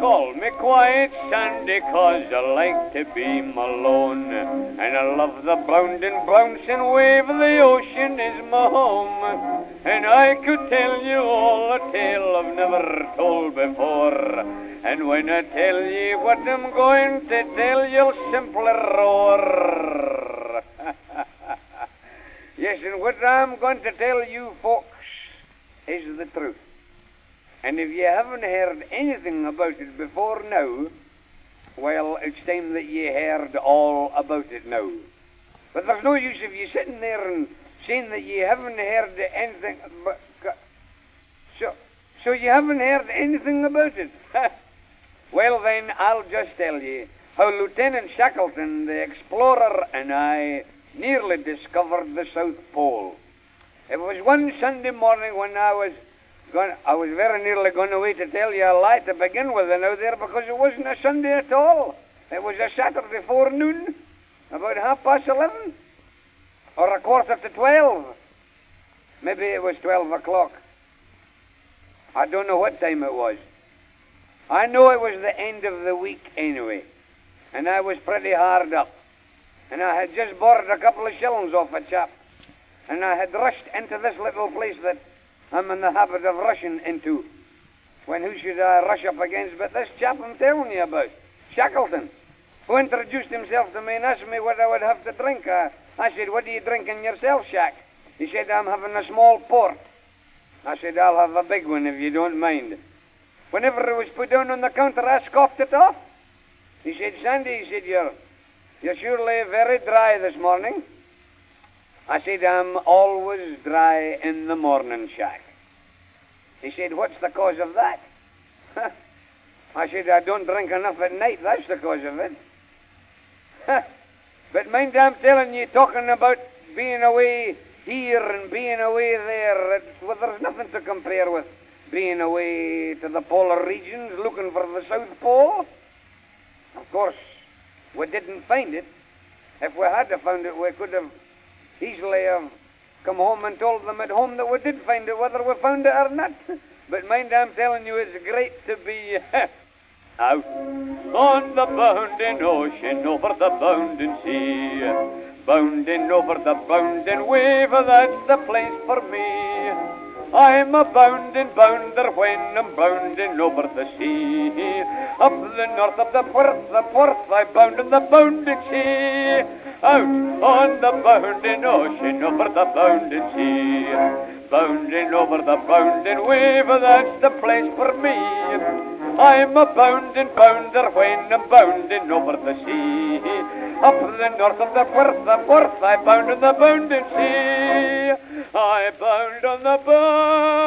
call me quiet Sandy, 'cause I like to be alone. And I love the bounding, bouncing wave of the ocean is my home. And I could tell you all a tale I've never told before. And when I tell ye what I'm going to tell, you'll simply roar. Yes, and what I'm going to tell you folks is the truth. And if you haven't heard anything about it before now, well, it's time that you heard all about it now. But there's no use of you sitting there and saying that you haven't heard anything. So you haven't heard anything about it. Well, then, I'll just tell you how Lieutenant Shackleton, the explorer, and I nearly discovered the South Pole. It was one Sunday morning when I was very nearly going away to tell you a lie to begin with now there, because it wasn't a Sunday at all. It was a Saturday forenoon, about 11:30, or 11:45. Maybe it was 12 o'clock. I don't know what time it was. I know it was the end of the week anyway, and I was pretty hard up. And I had just borrowed a couple of shillings off a chap, and I had rushed into this little place that I'm in the habit of rushing into. When who should I rush up against but this chap I'm telling you about, Shackleton, who introduced himself to me and asked me what I would have to drink. I said, "What are you drinking yourself, Shack?" He said, "I'm having a small port." I said, "I'll have a big one if you don't mind." Whenever it was put down on the counter, I scoffed it off. He said, "Sandy," he said, you're surely very dry this morning." I said, "I'm always dry in the morning, Shack." He said, "What's the cause of that?" I said, "I don't drink enough at night, that's the cause of it." But mind, I'm telling you, talking about being away here and being away there, well, there's nothing to compare with being away to the polar regions looking for the South Pole. Of course, we didn't find it. If we had found it, we could have easily have come home and told them at home that we did find it, whether we found it or not. But mind, I'm telling you, it's great to be out on the bounding ocean, over the bounding sea, bounding over the bounding wave, that's the place for me. I'm a bounding bounder when I'm bounding over the sea. Up the north of the Porth, I bound in the bounding sea. Out on the bounding ocean, over the bounding sea, bounding over the bounding wave, that's the place for me. I'm a bounding bounder when I'm bounding over the sea. Up the north of the Porth, I bound in the bounding sea. I bound on the bounding